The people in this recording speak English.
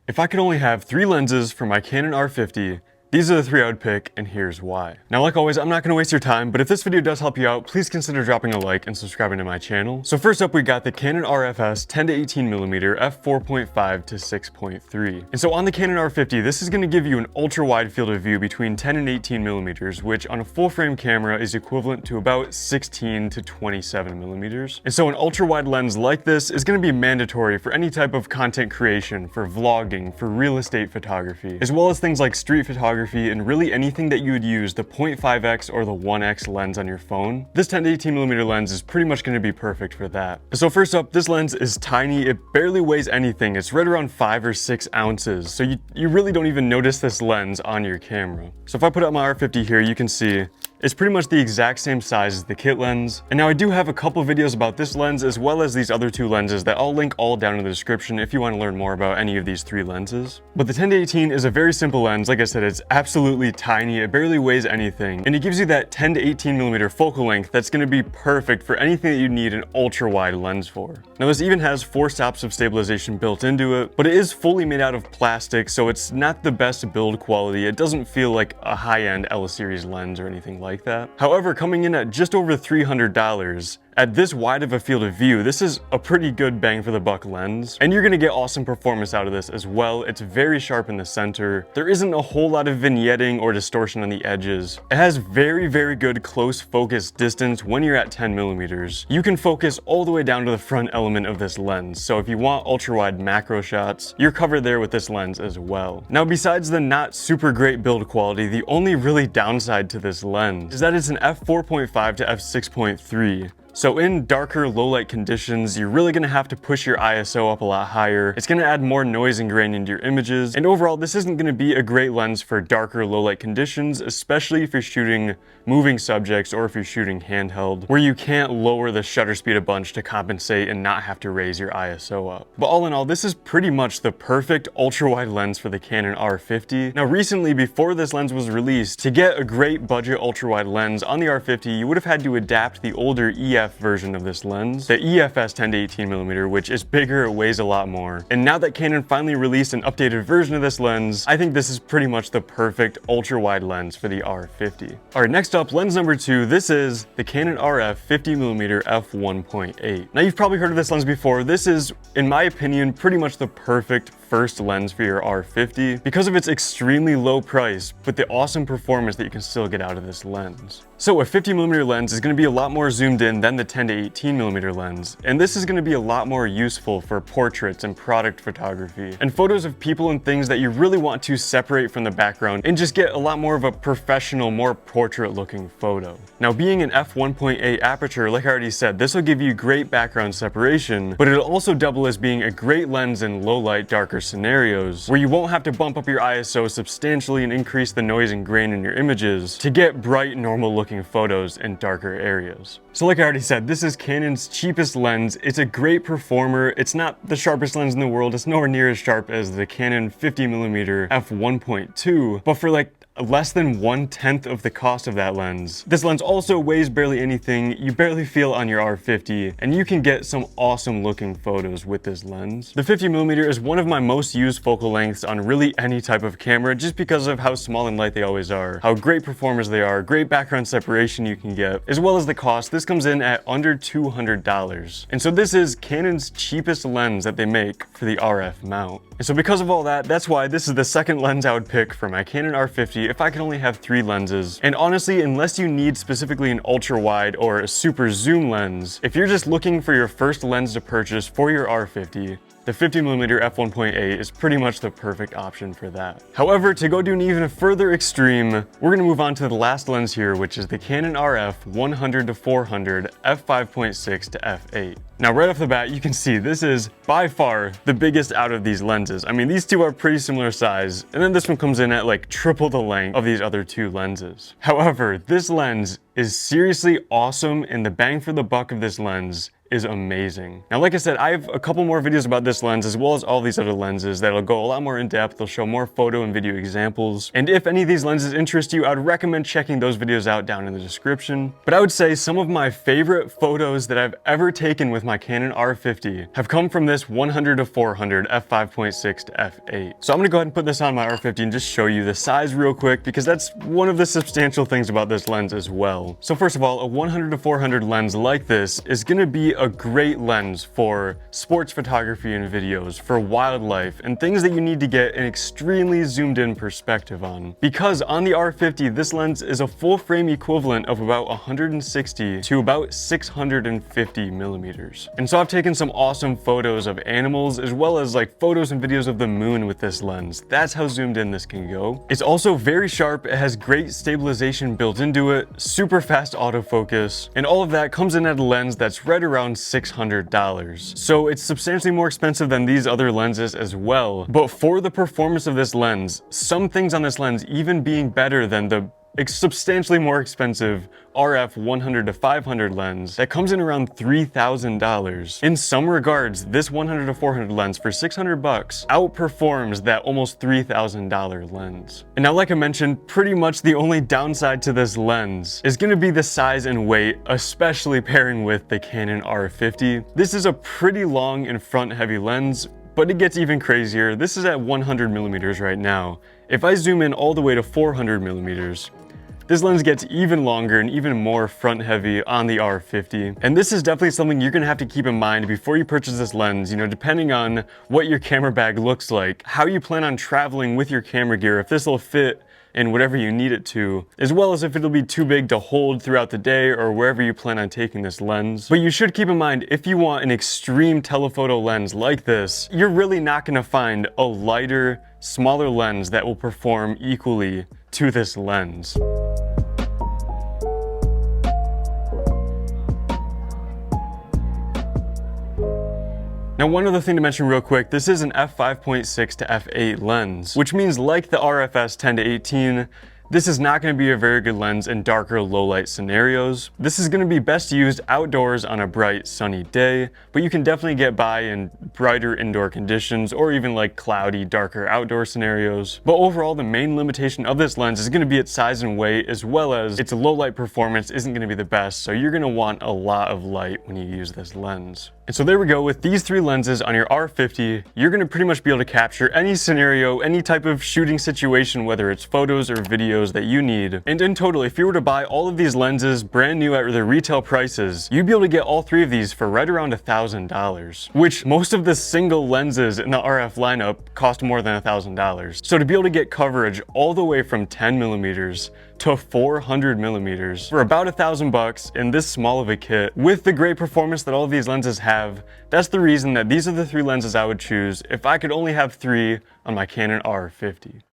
If I could only have 3 lenses for my Canon R50, these are the 3 I would pick, and here's why. Now, like always, I'm not going to waste your time, but if this video does help you out, please consider dropping a like and subscribing to my channel. So first up, we got the Canon RFS 10 to 18mm f4.5 to 6.3. And so on the Canon R50, this is going to give you an ultra-wide field of view between 10 and 18mm, which on a full-frame camera is equivalent to about 16 to 27mm. And so an ultra-wide lens like this is going to be mandatory for any type of content creation, for vlogging, for real estate photography, as well as things like street photography and really anything that you would use the 0.5x or the 1x lens on your phone. This 10 to 18mm lens is pretty much going to be perfect for that. So first up, this lens is tiny. It barely weighs anything. It's right around 5 or 6 ounces. So you really don't even notice this lens on your camera. So if I put up my R50 here, you can see it's pretty much the exact same size as the kit lens. And now I do have a couple videos about this lens as well as these other 2 lenses that I'll link all down in the description if you want to learn more about any of these 3 lenses. But the 10 to 18 is a very simple lens. Like I said, it's absolutely tiny. It barely weighs anything. And it gives you that 10 to 18mm focal length that's going to be perfect for anything that you need an ultra wide lens for. Now this even has 4 stops of stabilization built into it, but it is fully made out of plastic, so it's not the best build quality. It doesn't feel like a high-end L series lens or anything like that. However, coming in at just over $300, at this wide of a field of view, this is a pretty good bang for the buck lens, and you're gonna get awesome performance out of this as well. It's very sharp in the center. There isn't a whole lot of vignetting or distortion on the edges. It has very, very good close focus distance when you're at 10mm. You can focus all the way down to the front element of this lens, so if you want ultra wide macro shots, you're covered there with this lens as well. Now, besides the not super great build quality, the only really downside to this lens is that it's an f4.5 to f6.3. So in darker low light conditions, you're really gonna have to push your ISO up a lot higher. It's gonna add more noise and grain into your images. And overall, this isn't gonna be a great lens for darker low light conditions, especially if you're shooting moving subjects or if you're shooting handheld, where you can't lower the shutter speed a bunch to compensate and not have to raise your ISO up. But all in all, this is pretty much the perfect ultra wide lens for the Canon R50. Now recently, before this lens was released, to get a great budget ultra wide lens on the R50, you would have had to adapt the older EF version of this lens, the EFS 10 to 18mm, which is bigger, it weighs a lot more. And now that Canon finally released an updated version of this lens, I think this is pretty much the perfect ultra wide lens for the R50. All right, next up, lens number 2, this is the Canon RF 50mm f1.8. Now you've probably heard of this lens before. This is, in my opinion, pretty much the perfect first lens for your R50 because of its extremely low price, but the awesome performance that you can still get out of this lens. So a 50mm lens is going to be a lot more zoomed in than the 10 to 18mm lens, and this is going to be a lot more useful for portraits and product photography and photos of people and things that you really want to separate from the background and just get a lot more of a professional, more portrait looking photo. Now being an f1.8 aperture, like I already said, this will give you great background separation, but it'll also double as being a great lens in low light, darker scenarios where you won't have to bump up your ISO substantially and increase the noise and grain in your images to get bright, normal looking photos in darker areas. So like I already said, this is Canon's cheapest lens. It's a great performer. It's not the sharpest lens in the world. It's nowhere near as sharp as the Canon 50mm f1.2, but for like less than 1/10 of the cost of that lens. This lens also weighs barely anything, you barely feel on your R50, and you can get some awesome looking photos with this lens. The 50mm is one of my most used focal lengths on really any type of camera just because of how small and light they always are, how great performers they are, great background separation you can get, as well as the cost. This comes in at under $200. And so this is Canon's cheapest lens that they make for the RF mount. And so because of all that, that's why this is the second lens I would pick for my Canon R50 if I could only have 3 lenses. And honestly, unless you need specifically an ultra wide or a super zoom lens, if you're just looking for your first lens to purchase for your R50, the 50mm f1.8 is pretty much the perfect option for that. However, to go to an even further extreme, we're gonna move on to the last lens here, which is the Canon RF 100 to 400 f5.6 to f8. Now, right off the bat, you can see this is by far the biggest out of these lenses. I mean, these two are pretty similar size, and then this one comes in at like triple the length of these other 2 lenses. However, this lens is seriously awesome, and the bang for the buck of this lens is amazing. Now, like I said, I have a couple more videos about this lens as well as all these other lenses that'll go a lot more in depth. They'll show more photo and video examples. And if any of these lenses interest you, I'd recommend checking those videos out down in the description. But I would say some of my favorite photos that I've ever taken with my Canon R50 have come from this 100-400 f5.6 to f8. So I'm gonna go ahead and put this on my R50 and just show you the size real quick, because that's one of the substantial things about this lens as well. So first of all, a 100-400 lens like this is gonna be a great lens for sports photography and videos, for wildlife, and things that you need to get an extremely zoomed in perspective on. Because on the R50, this lens is a full frame equivalent of about 160 to about 650 millimeters. And so I've taken some awesome photos of animals as well as like photos and videos of the moon with this lens. That's how zoomed in this can go. It's also very sharp. It has great stabilization built into it, super fast autofocus, and all of that comes in at a lens that's right around $600. So it's substantially more expensive than these other lenses as well. But for the performance of this lens, some things on this lens even being better than the substantially more expensive RF 100-500 lens that comes in around $3,000. In some regards, this 100-400 lens for $600 outperforms that almost $3,000 lens. And now, like I mentioned, pretty much the only downside to this lens is going to be the size and weight, especially pairing with the Canon R50. This is a pretty long and front heavy lens, but it gets even crazier. This is at 100 millimeters right now. If I zoom in all the way to 400 millimeters, this lens gets even longer and even more front heavy on the R50. And this is definitely something you're gonna have to keep in mind before you purchase this lens, you know, depending on what your camera bag looks like, how you plan on traveling with your camera gear, if this will fit in whatever you need it to, as well as if it'll be too big to hold throughout the day or wherever you plan on taking this lens. But you should keep in mind, if you want an extreme telephoto lens like this, you're really not gonna find a lighter, smaller lens that will perform equally to this lens. Now, one other thing to mention real quick, this is an f5.6 to f8 lens, which means like the RFS 10 to 18, this is not going to be a very good lens in darker low light scenarios. This is going to be best used outdoors on a bright sunny day, but you can definitely get by in brighter indoor conditions or even like cloudy, darker outdoor scenarios. But overall, the main limitation of this lens is going to be its size and weight, as well as its low light performance isn't going to be the best, so you're going to want a lot of light when you use this lens. And so there we go. With these three lenses on your R50, you're going to pretty much be able to capture any scenario, any type of shooting situation, whether it's photos or videos that you need. And in total, if you were to buy all of these lenses brand new at their retail prices, you'd be able to get all three of these for right around $1,000, which most of the single lenses in the RF lineup cost more than $1,000. So to be able to get coverage all the way from 10 millimeters to 400 millimeters for about $1,000 in this small of a kit with the great performance that all of these lenses have, that's the reason that these are the three lenses I would choose if I could only have three on my Canon R50.